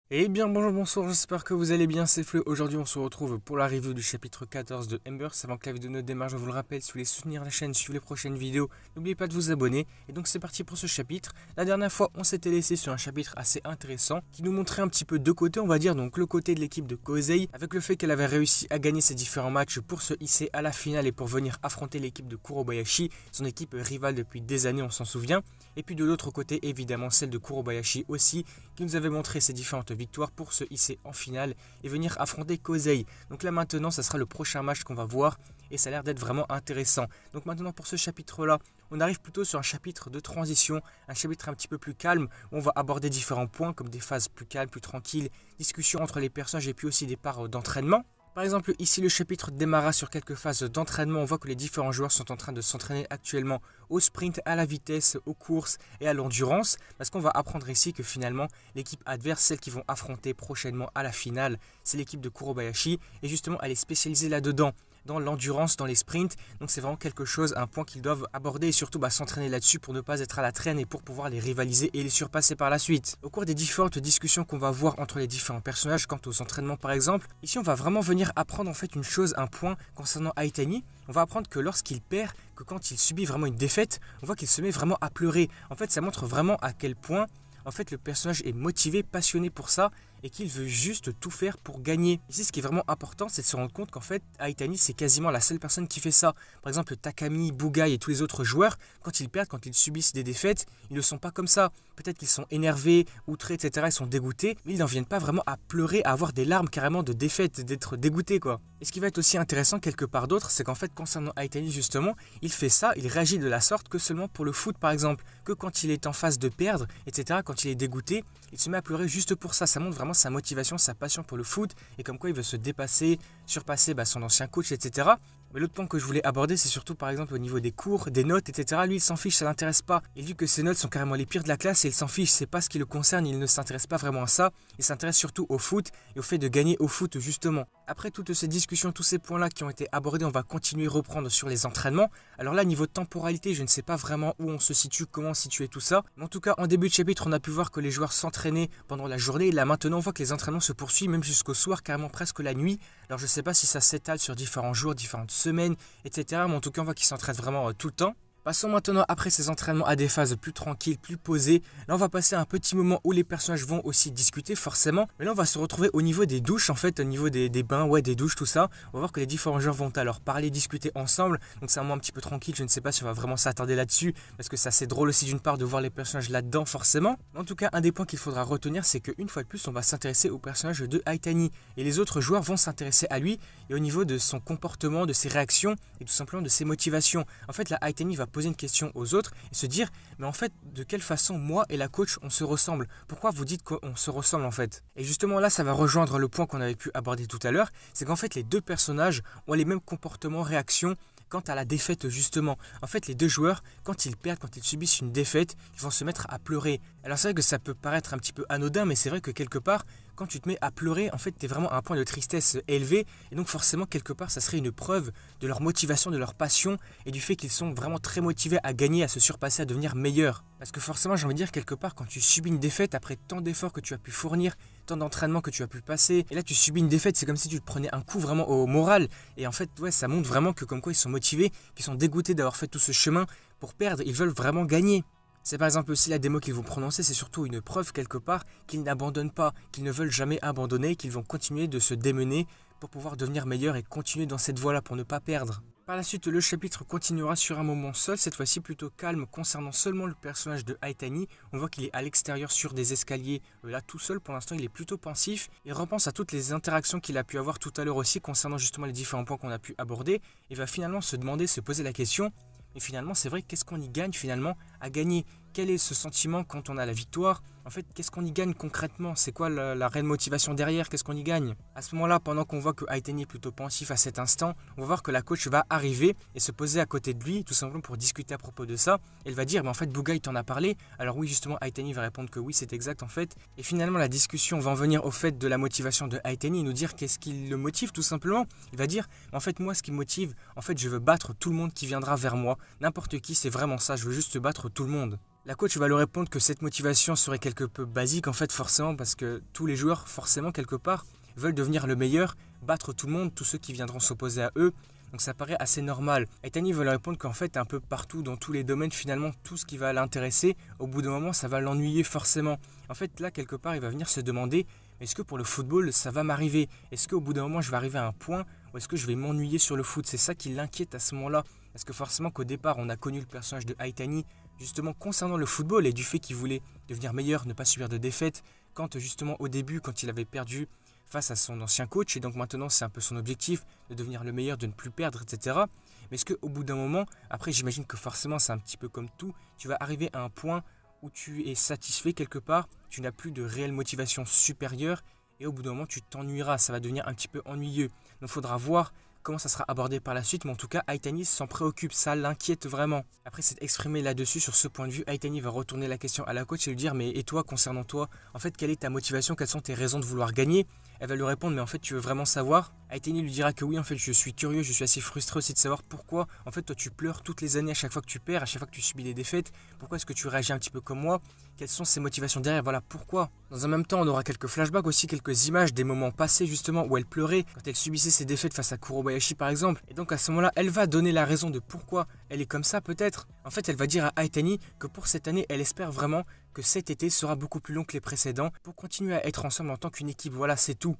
Eh bien bonjour, bonsoir, j'espère que vous allez bien, c'est Fleu. Aujourd'hui on se retrouve pour la review du chapitre 14 de Embers. Avant que la vidéo ne démarre, je vous le rappelle, si vous voulez soutenir la chaîne, suivre les prochaines vidéos, n'oubliez pas de vous abonner. Et donc c'est parti pour ce chapitre. La dernière fois on s'était laissé sur un chapitre assez intéressant qui nous montrait un petit peu deux côtés, on va dire. Donc le côté de l'équipe de Kosei, avec le fait qu'elle avait réussi à gagner ses différents matchs pour se hisser à la finale et pour venir affronter l'équipe de Kurobayashi, son équipe rivale depuis des années, on s'en souvient. Et puis de l'autre côté évidemment celle de Kurobayashi aussi, qui nous avait montré ses différentes victoires pour se hisser en finale et venir affronter Kosei. Donc là maintenant ça sera le prochain match qu'on va voir et ça a l'air d'être vraiment intéressant. Donc maintenant pour ce chapitre là, on arrive plutôt sur un chapitre de transition, un chapitre un petit peu plus calme où on va aborder différents points comme des phases plus calmes, plus tranquilles, discussions entre les personnages et puis aussi des parts d'entraînement. Par exemple, ici le chapitre démarra sur quelques phases d'entraînement. On voit que les différents joueurs sont en train de s'entraîner actuellement au sprint, à la vitesse, aux courses et à l'endurance. Parce qu'on va apprendre ici que finalement, l'équipe adverse, celle qu'ils vont affronter prochainement à la finale, c'est l'équipe de Kurobayashi. Et justement, elle est spécialisée là-dedans, dans l'endurance, dans les sprints. Donc c'est vraiment quelque chose, un point qu'ils doivent aborder et surtout s'entraîner là-dessus pour ne pas être à la traîne et pour pouvoir les rivaliser et les surpasser par la suite. Au cours des différentes discussions qu'on va voir entre les différents personnages quant aux entraînements par exemple, ici on va vraiment venir apprendre en fait une chose, un point concernant Aitani. On va apprendre que lorsqu'il perd, que quand il subit vraiment une défaite, on voit qu'il se met vraiment à pleurer. En fait ça montre vraiment à quel point en fait le personnage est motivé, passionné pour ça et qu'il veut juste tout faire pour gagner. Ici ce qui est vraiment important c'est de se rendre compte qu'en fait Aitani c'est quasiment la seule personne qui fait ça. Par exemple Takami, Bugai et tous les autres joueurs, quand ils perdent, quand ils subissent des défaites, ils ne sont pas comme ça. Peut-être qu'ils sont énervés, outrés, etc. Ils sont dégoûtés, mais ils n'en viennent pas vraiment à pleurer, à avoir des larmes carrément de défaite, d'être dégoûtés quoi. Et ce qui va être aussi intéressant quelque part d'autre, c'est qu'en fait concernant Aitani justement, il fait ça, il réagit de la sorte que seulement pour le foot par exemple, que quand il est en phase de perdre, etc., quand il est dégoûté, il se met à pleurer juste pour ça. Ça montre vraiment sa motivation, sa passion pour le foot et comme quoi il veut se dépasser, surpasser son ancien coach, etc. Mais l'autre point que je voulais aborder, c'est surtout par exemple au niveau des cours, des notes, etc. Lui, il s'en fiche, ça l'intéresse pas. Il dit que ses notes sont carrément les pires de la classe et il s'en fiche, c'est pas ce qui le concerne, il ne s'intéresse pas vraiment à ça. Il s'intéresse surtout au foot et au fait de gagner au foot justement. Après toutes ces discussions, tous ces points-là qui ont été abordés, on va continuer à reprendre sur les entraînements. Alors là, niveau temporalité, je ne sais pas vraiment où on se situe, comment situer tout ça. Mais en tout cas, en début de chapitre, on a pu voir que les joueurs s'entraînaient pendant la journée. Et là maintenant, on voit que les entraînements se poursuivent même jusqu'au soir, carrément presque la nuit. Alors je ne sais pas si ça s'étale sur différents jours, différentes semaines, etc. Mais en tout cas, on voit qu'ils s'entraînent vraiment tout le temps. Passons maintenant après ces entraînements à des phases plus tranquilles, plus posées. Là on va passer à un petit moment où les personnages vont aussi discuter forcément. Mais là on va se retrouver au niveau des douches en fait, au niveau des bains, ouais des douches, tout ça. On va voir que les différents joueurs vont alors parler, discuter ensemble. Donc c'est un moment un petit peu tranquille, je ne sais pas si on va vraiment s'attarder là-dessus. Parce que c'est assez drôle aussi d'une part de voir les personnages là-dedans forcément. Mais en tout cas un des points qu'il faudra retenir c'est qu'une fois de plus on va s'intéresser au personnage de Aitani. Et les autres joueurs vont s'intéresser à lui et au niveau de son comportement, de ses réactions et tout simplement de ses motivations. En fait là Aitani va poser une question aux autres et se dire mais en fait de quelle façon moi et la coach on se ressemble, pourquoi vous dites qu'on se ressemble en fait. Et justement là ça va rejoindre le point qu'on avait pu aborder tout à l'heure, c'est qu'en fait les deux personnages ont les mêmes comportements, réactions quant à la défaite justement. En fait les deux joueurs quand ils perdent, quand ils subissent une défaite, ils vont se mettre à pleurer. Alors c'est vrai que ça peut paraître un petit peu anodin mais c'est vrai que quelque part quand tu te mets à pleurer, en fait, tu es vraiment à un point de tristesse élevé. Et donc forcément, quelque part, ça serait une preuve de leur motivation, de leur passion et du fait qu'ils sont vraiment très motivés à gagner, à se surpasser, à devenir meilleurs. Parce que forcément, j'ai envie de dire, quelque part, quand tu subis une défaite, après tant d'efforts que tu as pu fournir, tant d'entraînement que tu as pu passer, et là tu subis une défaite, c'est comme si tu te prenais un coup vraiment au moral. Et en fait, ouais, ça montre vraiment que comme quoi ils sont motivés, qu'ils sont dégoûtés d'avoir fait tout ce chemin pour perdre. Ils veulent vraiment gagner. C'est par exemple aussi la démo qu'ils vont prononcer, c'est surtout une preuve quelque part qu'ils n'abandonnent pas, qu'ils ne veulent jamais abandonner, qu'ils vont continuer de se démener pour pouvoir devenir meilleurs et continuer dans cette voie-là pour ne pas perdre. Par la suite, le chapitre continuera sur un moment seul, cette fois-ci plutôt calme concernant seulement le personnage de Aitani. On voit qu'il est à l'extérieur sur des escaliers, là tout seul pour l'instant il est plutôt pensif. Il repense à toutes les interactions qu'il a pu avoir tout à l'heure aussi concernant justement les différents points qu'on a pu aborder et va finalement se demander, se poser la question. Et finalement, c'est vrai, qu'est-ce qu'on y gagne finalement à gagner? Quel est ce sentiment quand on a la victoire? En fait, qu'est-ce qu'on y gagne concrètement? C'est quoi la réelle motivation derrière? Qu'est-ce qu'on y gagne? À ce moment-là, pendant qu'on voit que Aitani est plutôt pensif à cet instant, on va voir que la coach va arriver et se poser à côté de lui, tout simplement pour discuter à propos de ça. Elle va dire, mais en fait, Bugai t'en a parlé. Alors oui, justement, Aitani va répondre que oui, c'est exact en fait. Et finalement, la discussion va en venir au fait de la motivation de Aitani et nous dire qu'est-ce qui le motive tout simplement. Il va dire, en fait, moi, ce qui me motive, en fait, je veux battre tout le monde qui viendra vers moi. N'importe qui, c'est vraiment ça, je veux juste battre tout le monde. La coach va lui répondre que cette motivation serait quelque peu basique en fait forcément parce que tous les joueurs forcément quelque part veulent devenir le meilleur, battre tout le monde, tous ceux qui viendront s'opposer à eux. Donc ça paraît assez normal. Aitani va lui répondre qu'en fait un peu partout dans tous les domaines finalement tout ce qui va l'intéresser, au bout d'un moment ça va l'ennuyer forcément. En fait là quelque part il va venir se demander est-ce que pour le football ça va m'arriver? Est-ce qu'au bout d'un moment je vais arriver à un point où est-ce que je vais m'ennuyer sur le foot? C'est ça qui l'inquiète à ce moment-là. Parce que forcément qu'au départ on a connu le personnage de Aitani justement concernant le football et du fait qu'il voulait devenir meilleur, ne pas subir de défaites, quand justement au début quand il avait perdu face à son ancien coach et donc maintenant c'est un peu son objectif de devenir le meilleur, de ne plus perdre, etc. Mais est-ce qu'au bout d'un moment, après j'imagine que forcément c'est un petit peu comme tout, tu vas arriver à un point où tu es satisfait quelque part, tu n'as plus de réelle motivation supérieure et au bout d'un moment tu t'ennuieras, ça va devenir un petit peu ennuyeux. Donc il faudra voir comment ça sera abordé par la suite, mais en tout cas Aitani s'en préoccupe, ça l'inquiète vraiment. Après s'être exprimé là-dessus sur ce point de vue, Aitani va retourner la question à la coach et lui dire mais et toi concernant toi, en fait quelle est ta motivation, quelles sont tes raisons de vouloir gagner? Elle va lui répondre mais en fait tu veux vraiment savoir? Aitani lui dira que oui en fait je suis curieux, je suis assez frustré aussi de savoir pourquoi en fait toi tu pleures toutes les années à chaque fois que tu perds, à chaque fois que tu subis des défaites, pourquoi est-ce que tu réagis un petit peu comme moi? Quelles sont ces motivations derrière? Voilà pourquoi. Dans un même temps on aura quelques flashbacks aussi, quelques images des moments passés justement où elle pleurait quand elle subissait ses défaites face à Kurobayashi par exemple. Et donc à ce moment-là elle va donner la raison de pourquoi elle est comme ça peut-être. En fait elle va dire à Aitani que pour cette année elle espère vraiment que cet été sera beaucoup plus long que les précédents pour continuer à être ensemble en tant qu'une équipe. Voilà c'est tout.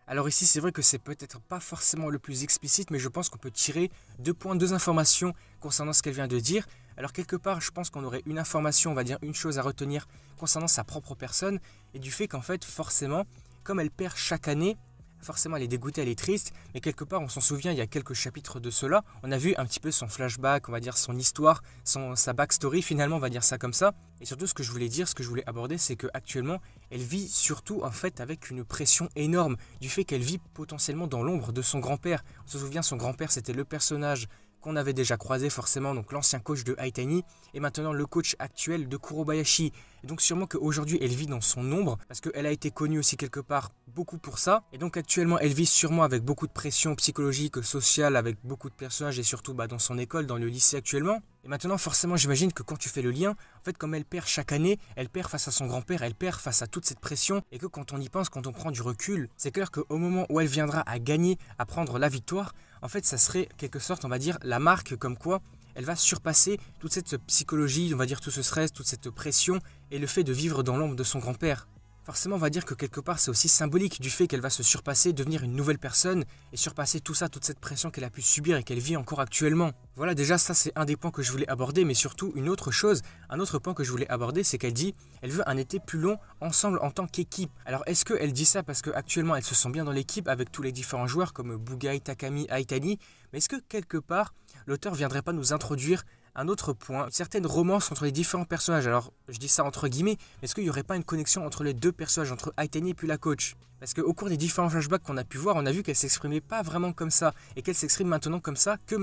Alors ici c'est vrai que c'est peut-être pas forcément le plus explicite mais je pense qu'on peut tirer deux points, deux informations concernant ce qu'elle vient de dire. Alors quelque part je pense qu'on aurait une information, on va dire une chose à retenir concernant sa propre personne et du fait qu'en fait forcément comme elle perd chaque année, forcément elle est dégoûtée, elle est triste, mais quelque part on s'en souvient il y a quelques chapitres de cela, on a vu un petit peu son flashback, on va dire son histoire, sa backstory finalement, on va dire ça comme ça. Et surtout ce que je voulais dire, ce que je voulais aborder, c'est qu'actuellement elle vit surtout en fait avec une pression énorme du fait qu'elle vit potentiellement dans l'ombre de son grand-père. On se souvient son grand-père c'était le personnage qu'on avait déjà croisé forcément, donc l'ancien coach de Aitani et maintenant le coach actuel de Kurobayashi. Et donc sûrement qu'aujourd'hui elle vit dans son ombre parce qu'elle a été connue aussi quelque part beaucoup pour ça. Et donc actuellement elle vit sûrement avec beaucoup de pression psychologique, sociale, avec beaucoup de personnages et surtout dans son école, dans le lycée actuellement. Et maintenant forcément j'imagine que quand tu fais le lien, en fait comme elle perd chaque année, elle perd face à son grand-père, elle perd face à toute cette pression et que quand on y pense, quand on prend du recul, c'est clair qu'au moment où elle viendra à gagner, à prendre la victoire, en fait ça serait quelque sorte on va dire la marque comme quoi elle va surpasser toute cette psychologie, on va dire tout ce stress, toute cette pression et le fait de vivre dans l'ombre de son grand-père. Forcément on va dire que quelque part c'est aussi symbolique du fait qu'elle va se surpasser, devenir une nouvelle personne et surpasser tout ça, toute cette pression qu'elle a pu subir et qu'elle vit encore actuellement. Voilà déjà ça c'est un des points que je voulais aborder, mais surtout une autre chose, un autre point que je voulais aborder c'est qu'elle dit elle veut un été plus long ensemble en tant qu'équipe. Alors est-ce qu'elle dit ça parce qu'actuellement elle se sent bien dans l'équipe avec tous les différents joueurs comme Bugai, Takami, Aitani, mais est-ce que quelque part l'auteur viendrait pas nous introduire un autre point, une certaine romance entre les différents personnages? Alors je dis ça entre guillemets, mais est-ce qu'il n'y aurait pas une connexion entre les deux personnages, entre Aitani et puis la coach? Parce qu'au cours des différents flashbacks qu'on a pu voir, on a vu qu'elle s'exprimait pas vraiment comme ça et qu'elle s'exprime maintenant comme ça, que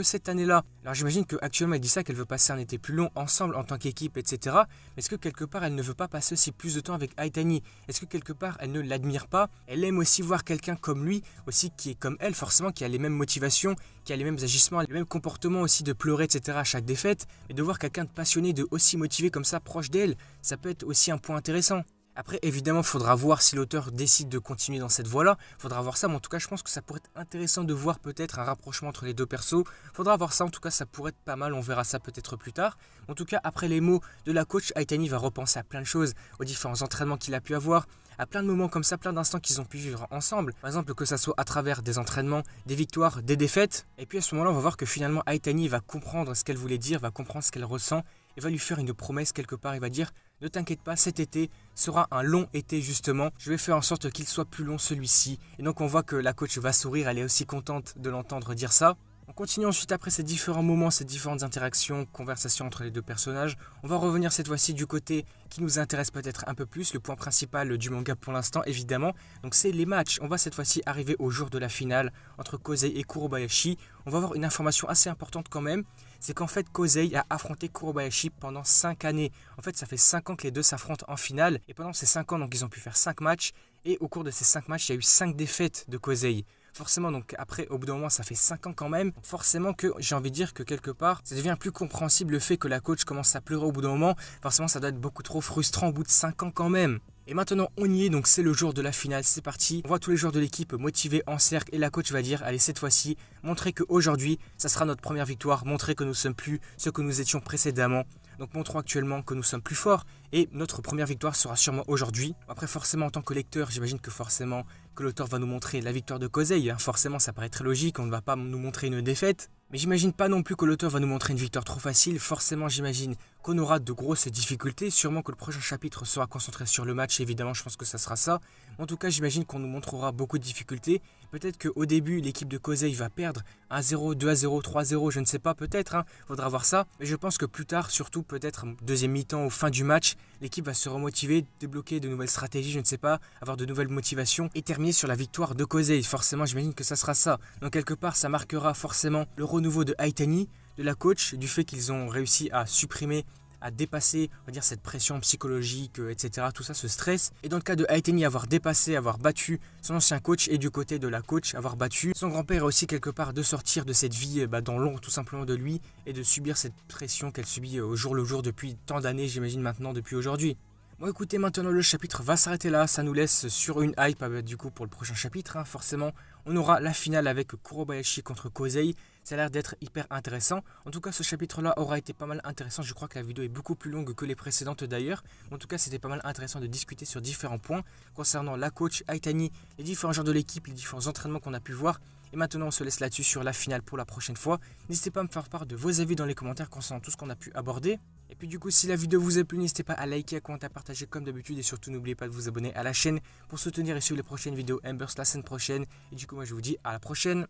cette année-là. Alors j'imagine qu'actuellement elle dit ça, qu'elle veut passer un été plus long ensemble en tant qu'équipe, etc. Mais est-ce que quelque part elle ne veut pas passer aussi plus de temps avec Aitani? Est-ce que quelque part elle ne l'admire pas? Elle aime aussi voir quelqu'un comme lui, aussi qui est comme elle forcément, qui a les mêmes motivations, qui a les mêmes agissements, les mêmes comportements aussi de pleurer, etc. à chaque défaite. Et de voir quelqu'un de passionné, de aussi motivé comme ça, proche d'elle, ça peut être aussi un point intéressant. Après, évidemment, il faudra voir si l'auteur décide de continuer dans cette voie-là. Il faudra voir ça, mais en tout cas, je pense que ça pourrait être intéressant de voir peut-être un rapprochement entre les deux persos. Il faudra voir ça, en tout cas, ça pourrait être pas mal. On verra ça peut-être plus tard. En tout cas, après les mots de la coach, Aitani va repenser à plein de choses, aux différents entraînements qu'il a pu avoir, à plein de moments comme ça, plein d'instants qu'ils ont pu vivre ensemble. Par exemple, que ça soit à travers des entraînements, des victoires, des défaites. Et puis à ce moment-là, on va voir que finalement, Aitani va comprendre ce qu'elle voulait dire, va comprendre ce qu'elle ressent et va lui faire une promesse quelque part. Il va dire « Ne t'inquiète pas, cet été sera un long été justement. Je vais faire en sorte qu'il soit plus long celui-ci. » Et donc on voit que la coach va sourire, elle est aussi contente de l'entendre dire ça. On continue ensuite après ces différents moments, ces différentes interactions, conversations entre les deux personnages. On va revenir cette fois-ci du côté qui nous intéresse peut-être un peu plus, le point principal du manga pour l'instant évidemment. Donc c'est les matchs. On va cette fois-ci arriver au jour de la finale entre Kosei et Kurobayashi. On va avoir une information assez importante quand même. C'est qu'en fait Kosei a affronté Kurobayashi pendant 5 années. En fait ça fait 5 ans que les deux s'affrontent en finale. Et pendant ces 5 ans donc ils ont pu faire 5 matchs. Et au cours de ces 5 matchs il y a eu 5 défaites de Kosei. Forcément, donc après, au bout d'un moment, ça fait 5 ans quand même. Forcément que j'ai envie de dire que quelque part, ça devient plus compréhensible le fait que la coach commence à pleurer au bout d'un moment. Forcément, ça doit être beaucoup trop frustrant au bout de 5 ans quand même. Et maintenant on y est, donc c'est le jour de la finale, c'est parti. On voit tous les joueurs de l'équipe motivés en cercle et la coach va dire, allez cette fois-ci, montrer qu'aujourd'hui, ça sera notre première victoire, montrer que nous ne sommes plus ce que nous étions précédemment. Donc montrons actuellement que nous sommes plus forts et notre première victoire sera sûrement aujourd'hui. Après forcément en tant que lecteur, j'imagine que forcément que l'auteur va nous montrer la victoire de Kosei. Forcément ça paraît très logique, on ne va pas nous montrer une défaite. Mais j'imagine pas non plus que l'auteur va nous montrer une victoire trop facile. Forcément j'imagine qu'on aura de grosses difficultés. Sûrement que le prochain chapitre sera concentré sur le match. Évidemment je pense que ça sera ça. En tout cas j'imagine qu'on nous montrera beaucoup de difficultés. Peut-être qu'au début l'équipe de Kosei va perdre 1-0, 2-0, 3-0, je ne sais pas, peut-être. Faudra voir ça. Mais je pense que plus tard, surtout peut-être deuxième mi-temps, au fin du match, l'équipe va se remotiver, débloquer de nouvelles stratégies, je ne sais pas, avoir de nouvelles motivations et terminer sur la victoire de Kosei. Forcément j'imagine que ça sera ça. Donc quelque part ça marquera forcément le renouveau de Haitani, de la coach, du fait qu'ils ont réussi à supprimer, à dépasser, on va dire, cette pression psychologique, etc. Tout ça, ce stress. Et dans le cas de Haitani, avoir dépassé, avoir battu son ancien coach, et du côté de la coach, avoir battu son grand-père aussi quelque part de sortir de cette vie dans l'ombre tout simplement de lui et de subir cette pression qu'elle subit au jour le jour depuis tant d'années, j'imagine maintenant depuis aujourd'hui. Bon écoutez, maintenant le chapitre va s'arrêter là, ça nous laisse sur une hype du coup pour le prochain chapitre. Forcément, on aura la finale avec Kurobayashi contre Kosei. Ça a l'air d'être hyper intéressant. En tout cas, ce chapitre-là aura été pas mal intéressant. Je crois que la vidéo est beaucoup plus longue que les précédentes d'ailleurs. En tout cas, c'était pas mal intéressant de discuter sur différents points concernant la coach, Haitani, les différents joueurs de l'équipe, les différents entraînements qu'on a pu voir. Et maintenant, on se laisse là-dessus sur la finale pour la prochaine fois. N'hésitez pas à me faire part de vos avis dans les commentaires concernant tout ce qu'on a pu aborder. Et puis du coup, si la vidéo vous a plu, n'hésitez pas à liker, à commenter, à partager comme d'habitude. Et surtout, n'oubliez pas de vous abonner à la chaîne pour soutenir et suivre les prochaines vidéos Embers la semaine prochaine. Et du coup, moi je vous dis à la prochaine.